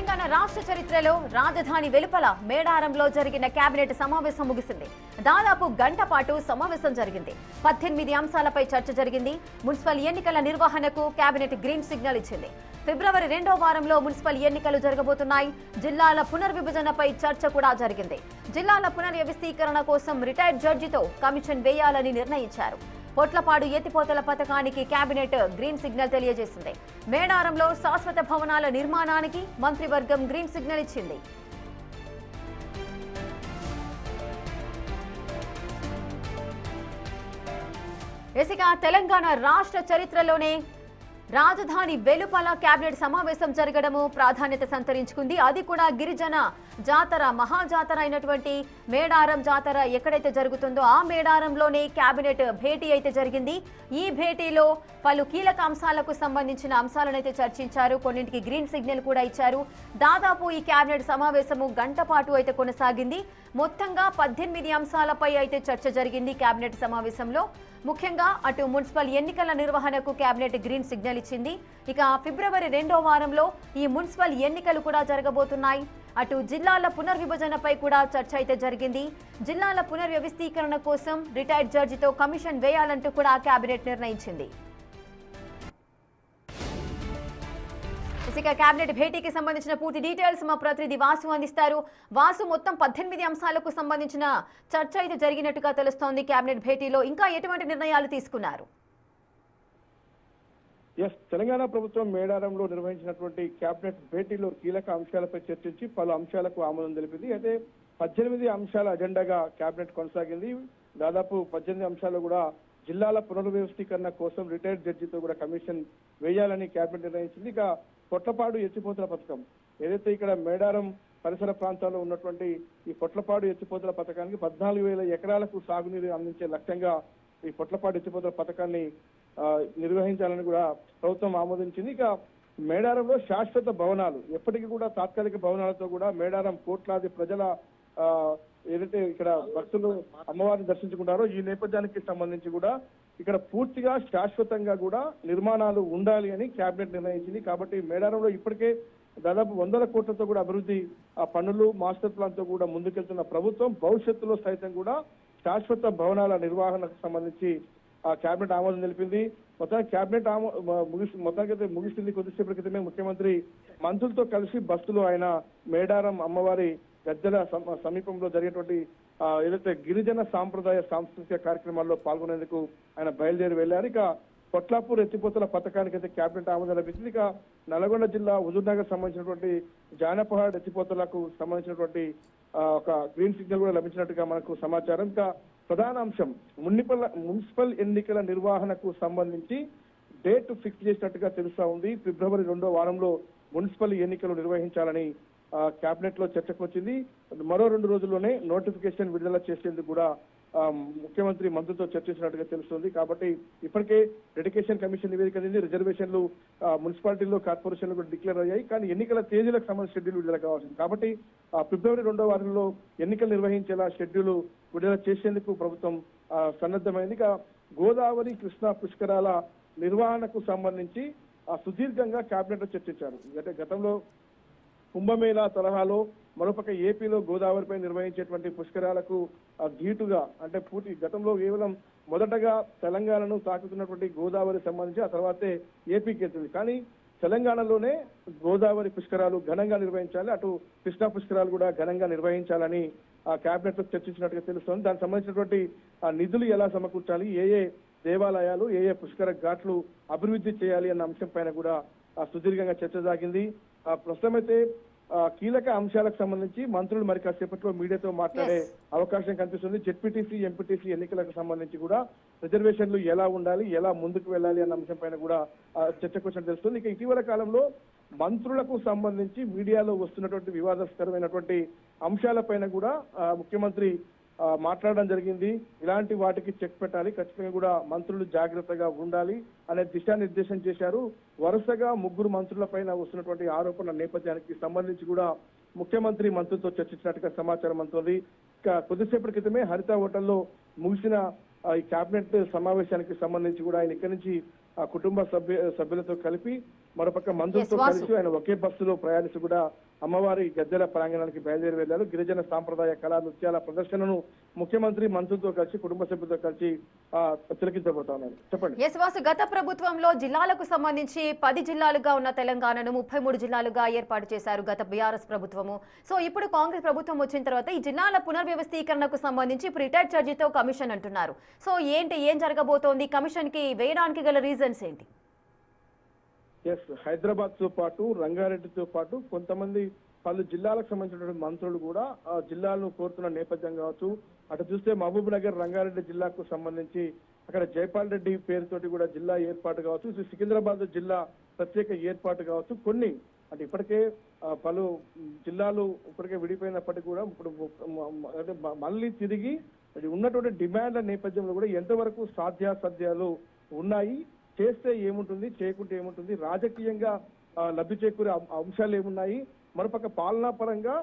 తెలంగాణ రాష్ట్ర చరిత్రలో రాజధాని వెలుపల మేడారంలో జరిగిన కేబినెట్ సమావేశం ముగిసింది. దాదాపు గంట పాటు సమావేశం జరిగింది. 18 అంశాలపై చర్చ జరిగింది. మున్సిపల్ ఎన్నికల నిర్వహణకు కేబినెట్ గ్రీన్ సిగ్నల్ ఇచ్చింది. ఫిబ్రవరి 2వ వారంలో మున్సిపల్ ఎన్నికలు జరగబోతున్నాయి. జిల్లాల పునర్విభజనపై చర్చ కూడా జరిగింది. జిల్లాల పునర్వ్యవస్థీకరణ కోసం రిటైర్డ్ జడ్జితో కమిషన్ వేయాలని నిర్ణయించారు. పొట్లపాడు ఎత్తిపోతల పథకానికి కేబినెట్ గ్రీన్ సిగ్నల్ తెలియజేసింది. మేడారంలో శాశ్వత భవనాల నిర్మాణానికి మంత్రివర్గం గ్రీన్ సిగ్నల్ ఇచ్చింది. ఇక తెలంగాణ రాష్ట్ర చరిత్రలోనే రాజధాని వెలుపల కేబినెట్ సమావేశం జరగడము ప్రాధాన్యత సంతరించుకుంది. అది కూడా గిరిజన జాతర, మహాజాతర అయినటువంటి మేడారం జాతర ఎక్కడైతే జరుగుతుందో ఆ మేడారంలోనే కేబినెట్ భేటీ అయితే జరిగింది. ఈ భేటీలో పలు కీలక అంశాలకు సంబంధించిన అంశాలను అయితే చర్చించారు. కొన్నింటికి గ్రీన్ సిగ్నల్ కూడా ఇచ్చారు. దాదాపు ఈ కేబినెట్ సమావేశము గంట పాటు అయితే కొనసాగింది. మొత్తంగా 18 అంశాలపై అయితే చర్చ జరిగింది కేబినెట్ సమావేశంలో. ముఖ్యంగా అటు మున్సిపల్ ఎన్నికల నిర్వహణకు కేబినెట్ గ్రీన్ సిగ్నల్ ఇచ్చింది. ఇక ఫిబ్రవరి 2వ వారంలో ఈ మున్సిపల్ ఎన్నికలు కూడా జరగబోతున్నాయి. అటు జిల్లాల పునర్విభజనపై కూడా చర్చ అయితే జరిగింది. జిల్లాల పునర్వ్యవస్థీకరణ కోసం రిటైర్డ్ జడ్జితో కమిషన్ వేయాలంటూ కూడా కేబినెట్ నిర్ణయించింది. ఇక కేబినెట్ భేటీకి సంబంధించిన పూర్తి డీటెయిల్స్ మా ప్రతినిధి వాసు అందిస్తారు. వాసు, మొత్తం 18 అంశాలకు సంబంధించిన చర్చ అయితే జరిగినట్టుగా తెలుస్తోంది. కేబినెట్ భేటీలో ఇంకా ఎటువంటి నిర్ణయాలు తీసుకున్నారు? తెలంగాణ ప్రభుత్వం మేడారంలో నిర్వహించినటువంటి కేబినెట్ భేటీలో కీలక అంశాలపై చర్చించి పలు అంశాలకు ఆమోదం తెలిపింది. అయితే 18 అంశాల అజెండాగా కేబినెట్ కొనసాగింది. దాదాపు 18 అంశాలు కూడా జిల్లాల పునర్వ్యవస్థీకరణ కోసం రిటైర్డ్ జడ్జితో కూడా కమిషన్ వేయాలని కేబినెట్ నిర్ణయించింది. ఇక పొట్లపాడు ఎత్తిపోతల పథకం ఏదైతే ఇక్కడ మేడారం పరిసర ప్రాంతాల్లో ఉన్నటువంటి ఈ పొట్లపాడు ఎత్తిపోతల పథకానికి 14,000 ఎకరాలకు సాగునీరు అందించే లక్ష్యంగా ఈ పొట్లపాడు ఎత్తిపోతల పథకాన్ని నిర్వహించాలని కూడా ప్రభుత్వం ఆమోదించింది. ఇక మేడారంలో శాశ్వత భవనాలు, ఎప్పటికీ కూడా తాత్కాలిక భవనాలతో కూడా మేడారం కోట్లాది ప్రజల ఏదైతే ఇక్కడ భక్తులు అమ్మవారిని దర్శించుకుంటారో ఈ నేపథ్యానికి సంబంధించి కూడా ఇక్కడ పూర్తిగా శాశ్వతంగా కూడా నిర్మాణాలు ఉండాలి అని కేబినెట్ నిర్ణయించింది. కాబట్టి మేడారంలో ఇప్పటికే దాదాపు 100 కోట్లతో కూడా అభివృద్ధి పనులు మాస్టర్ ప్లాన్ తో కూడా ముందుకెళ్తున్న ప్రభుత్వం భవిష్యత్తులో సైతం కూడా శాశ్వత భవనాల నిర్వహణకు సంబంధించి కేబినెట్ ఆమోదం తెలిపింది. మొత్తానికి కేబినెట్ మొత్తానికైతే ముగిసింది. కొద్దిసేపటి క్రితమే ముఖ్యమంత్రి మంత్రులతో కలిసి బస్సులో ఆయన మేడారం అమ్మవారి గద్దెల సమీపంలో జరిగేటువంటి ఏదైతే గిరిజన సాంప్రదాయ సాంస్కృతిక కార్యక్రమాల్లో పాల్గొనేందుకు ఆయన బయలుదేరి వెళ్లారు. ఇక పొట్లాపూర్ ఎత్తిపోతల పథకానికి అయితే కేబినెట్ ఆమోదం లభించింది. ఇక నల్గొండ జిల్లా హుజూర్నగర్ సంబంధించినటువంటి జానపహాడ్ ఎత్తిపోతలకు సంబంధించినటువంటి ఒక గ్రీన్ సిగ్నల్ కూడా లభించినట్టుగా మనకు సమాచారం. ఇంకా ప్రధాన అంశం మున్సిపల్ ఎన్నికల నిర్వహణకు సంబంధించి డేట్ ఫిక్స్ చేసినట్టుగా తెలుస్తా ఉంది. ఫిబ్రవరి 2వ వారంలో మున్సిపల్ ఎన్నికలు నిర్వహించాలని కేబినెట్ లో చర్చకు వచ్చింది. మరో 2 రోజుల్లోనే నోటిఫికేషన్ విడుదల చేసేందుకు కూడా ముఖ్యమంత్రి మంత్రులతో చర్చించినట్టుగా తెలుస్తుంది. కాబట్టి ఇప్పటికే డెడికేషన్ కమిషన్ నివేదిక అందింది. రిజర్వేషన్లు మున్సిపాలిటీల్లో కార్పొరేషన్లు కూడా డిక్లేర్ అయ్యాయి. కానీ ఎన్నికల తేదీలకు సంబంధించిన షెడ్యూల్ విడుదల కావాల్సింది. కాబట్టి ఫిబ్రవరి 2వ వారంలో ఎన్నికలు నిర్వహించేలా షెడ్యూల్ విడుదల చేసేందుకు ప్రభుత్వం సన్నద్ధమైంది. ఇక గోదావరి కృష్ణా పుష్కరాల నిర్వహణకు సంబంధించి సుదీర్ఘంగా కేబినెట్ లో చర్చించారు. అంటే గతంలో కుంభమేళా తరహాలో మరోపక్క ఏపీలో గోదావరిపై నిర్వహించేటువంటి పుష్కరాలకు ధీటుగా అంటే పూర్తి గతంలో కేవలం మొదటగా తెలంగాణను తాకుతున్నటువంటి గోదావరి సంబంధించి ఆ తర్వాతే ఏపీకి వెళ్తుంది. కానీ తెలంగాణలోనే గోదావరి పుష్కరాలు ఘనంగా నిర్వహించాలి, అటు కృష్ణా పుష్కరాలు కూడా ఘనంగా నిర్వహించాలని కేబినెట్ లో చర్చించినట్టుగా తెలుస్తోంది. దానికి సంబంధించినటువంటి నిధులు ఎలా సమకూర్చాలి, ఏ దేవాలయాలు ఏ పుష్కర ఘాట్లు అభివృద్ధి చేయాలి అన్న అంశం పైన కూడా సుదీర్ఘంగా చర్చ సాగింది. ప్రస్తుతం అయితే కీలక అంశాలకు సంబంధించి మంత్రులు మరి కాసేపట్లో మీడియాతో మాట్లాడే అవకాశం కనిపిస్తుంది. జెడ్పీటీసీ ఎంపీటీసీ ఎన్నికలకు సంబంధించి కూడా రిజర్వేషన్లు ఎలా ఉండాలి, ఎలా ముందుకు వెళ్ళాలి అన్న అంశం పైన కూడా చర్చకు వచ్చినట్టు తెలుస్తుంది. ఇక ఇటీవల కాలంలో మంత్రులకు సంబంధించి మీడియాలో వస్తున్నటువంటి వివాదాస్కరమైనటువంటి అంశాలపైన కూడా ముఖ్యమంత్రి మాట్లాడడం జరిగింది. ఇలాంటి వాటికి చెక్ పెట్టాలి, ఖచ్చితంగా కూడా మంత్రులు జాగ్రత్తగా ఉండాలి అనే దిశానిర్దేశం చేశారు. వరుసగా 3 మంత్రుల పైన వస్తున్నటువంటి ఆరోపణల నేపథ్యానికి సంబంధించి కూడా ముఖ్యమంత్రి మంత్రులతో చర్చించినట్టుగా సమాచారం అందుతోంది. ఇక కొద్దిసేపటి క్రితమే హరిత హోటల్లో ముగిసిన ఈ కేబినెట్ సమావేశానికి సంబంధించి కూడా ఆయన ఇక్కడి నుంచి కుటుంబ సభ్యులతో కలిపి మరోపక్క మంత్రులతో Yes, Vasu. కలిసి ఆయన ఒకే బస్సులో ప్రయాణిస్తూ కూడా అమ్మవారి గద్దెల ప్రాంగణానికి బయలుదేరి వెళ్లారు. గిరిజన సాంప్రదాయ కళా నృత్యాల ప్రదర్శనను ముఖ్యమంత్రి మంత్రులతో కలిసి కుటుంబ సభ్యులతో కలిసి తిలకించబోతా ఉన్నారు. చెప్పండి. ఎస్ వాసు, గత ప్రభుత్వంలో జిల్లాలకు సంబంధించి 10 జిల్లాలుగా ఉన్న తెలంగాణను 33 జిల్లాలుగా ఏర్పాటు చేశారు గత బీఆర్ఎస్ ప్రభుత్వము. సో ఇప్పుడు కాంగ్రెస్ ప్రభుత్వం వచ్చిన తర్వాత ఈ జిల్లాల పునర్వ్యవస్థీకరణకు సంబంధించి ఇప్పుడు రిటైర్డ్ జడ్జితో కమిషన్ అంటున్నారు. సో ఏం జరగబోతోంది? కమిషన్ కి వేయడానికి గల రీజన్స్ ఏంటి? ఎస్, హైదరాబాద్ తో పాటు రంగారెడ్డితో పాటు కొంతమంది పలు జిల్లాలకు సంబంధించినటువంటి మంత్రులు కూడా ఆ జిల్లాలను కోరుతున్న నేపథ్యం కావచ్చు. అటు చూస్తే మహబూబ్ నగర్ రంగారెడ్డి జిల్లాకు సంబంధించి అక్కడ జైపాల్ రెడ్డి పేరుతోటి కూడా జిల్లా ఏర్పాటు కావచ్చు, ఇటు సికింద్రాబాద్ జిల్లా ప్రత్యేక ఏర్పాటు కావచ్చు. కొన్ని అంటే ఇప్పటికే పలు జిల్లాలు ఇప్పటికే విడిపోయినప్పటికీ కూడా ఇప్పుడు అంటే మళ్ళీ తిరిగి ఉన్నటువంటి డిమాండ్ల నేపథ్యంలో కూడా ఎంతవరకు సాధ్యాసాధ్యాలు ఉన్నాయి, చేస్తే ఏముంటుంది, చేయకుంటే ఏముంటుంది, రాజకీయంగా లబ్ధి చేకూరే అంశాలు ఏమున్నాయి, మరోపక్క పాలనా పరంగా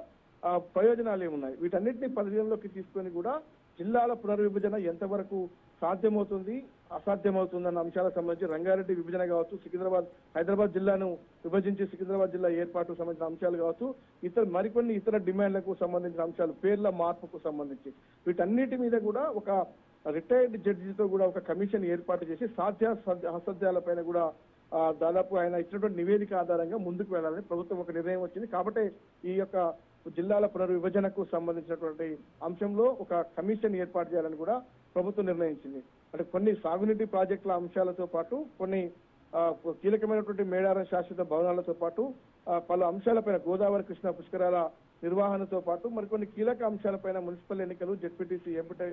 ప్రయోజనాలు ఏమున్నాయి, వీటన్నిటిని పరిగణలోకి తీసుకొని కూడా జిల్లాల పునర్విభజన ఎంతవరకు సాధ్యమవుతుంది, అసాధ్యమవుతుందన్న అంశాలకు సంబంధించి రంగారెడ్డి విభజన కావచ్చు, హైదరాబాద్ జిల్లాను విభజించి సికింద్రాబాద్ జిల్లా ఏర్పాటుకు సంబంధించిన అంశాలు కావచ్చు, మరికొన్ని ఇతర డిమాండ్లకు సంబంధించిన అంశాలు, పేర్ల మార్పుకు సంబంధించి వీటన్నిటి మీద కూడా ఒక రిటైర్డ్ జడ్జితో కూడా ఒక కమిషన్ ఏర్పాటు చేసి అసాధ్యాలపైన కూడా దాదాపు ఆయన ఇచ్చినటువంటి నివేదిక ఆధారంగా ముందుకు వెళ్లాలని ప్రభుత్వం ఒక నిర్ణయం వచ్చింది. కాబట్టి ఈ యొక్క జిల్లాల పునర్విభజనకు సంబంధించినటువంటి అంశంలో ఒక కమిషన్ ఏర్పాటు చేయాలని కూడా ప్రభుత్వం నిర్ణయించింది. అంటే కొన్ని సాగునీటి ప్రాజెక్టుల అంశాలతో పాటు కొన్ని కీలకమైనటువంటి మేడారం శాశ్వత భవనాలతో పాటు పలు అంశాలపైన గోదావరి కృష్ణ పుష్కరాల నిర్వహణతో పాటు మరికొన్ని కీలక అంశాలపైన మున్సిపల్ ఎన్నికలు, జెడ్పీటీసీ,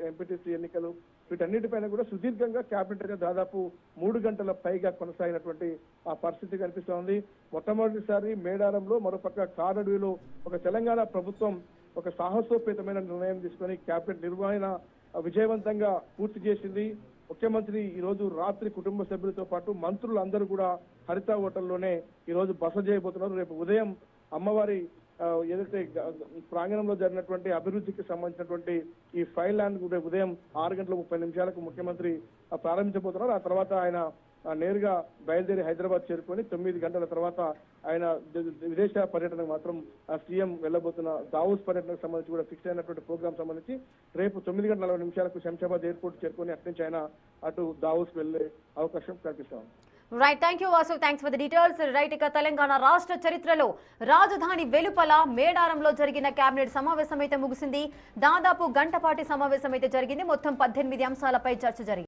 ఎంపీటీసీ ఎన్నికలు వీటన్నిటిపైన కూడా సుదీర్ఘంగా క్యాబినెట్ గా దాదాపు 3 గంటల పైగా కొనసాగినటువంటి ఆ పరిస్థితి కనిపిస్తోంది. మొట్టమొదటిసారి మేడారంలో, మరోపక్క కారడవిలో ఒక తెలంగాణ ప్రభుత్వం ఒక సాహసోపేతమైన నిర్ణయం తీసుకొని క్యాబినెట్ నిర్వహణ విజయవంతంగా పూర్తి చేసింది. ముఖ్యమంత్రి ఈ రోజు రాత్రి కుటుంబ సభ్యులతో పాటు మంత్రులందరూ కూడా హరిత హోటల్లోనే ఈ రోజు బస చేయబోతున్నారు. రేపు ఉదయం అమ్మవారి ఏదైతే ప్రాంగణంలో జరిగినటువంటి అభివృద్ధికి సంబంధించినటువంటి ఈ ఫైల్ ల్యాండ్ కూడా ఉదయం 6:30 ముఖ్యమంత్రి ప్రారంభించబోతున్నారు. ఆ తర్వాత ఆయన నేరుగా బయలుదేరి హైదరాబాద్ చేరుకొని 9 గంటల తర్వాత ఆయన విదేశ పర్యటనకు మాత్రం సీఎం వెళ్లబోతున్న దావోస్ పర్యటనకు సంబంధించి కూడా ఫిక్స్ అయినటువంటి ప్రోగ్రామ్ సంబంధించి రేపు 9:40 శంషాబాద్ ఎయిర్పోర్ట్ చేరుకొని అటు నుంచి ఆయన అటు దావోస్ వెళ్లే అవకాశం కనిపిస్తాం. Right, thank you Vasu, thanks for the details. Right, ఇక తెలంగాణ రాష్ట్ర చరిత్రలో రాజధాని వెలుపల మేడారంలో జరిగిన కేబినెట్ సమావేశం అయితే ముగిసింది. దాదాపు గంటపాటి సమావేశం అయితే జరిగింది. మొత్తం 18 అంశాలపై చర్చ జరిగింది.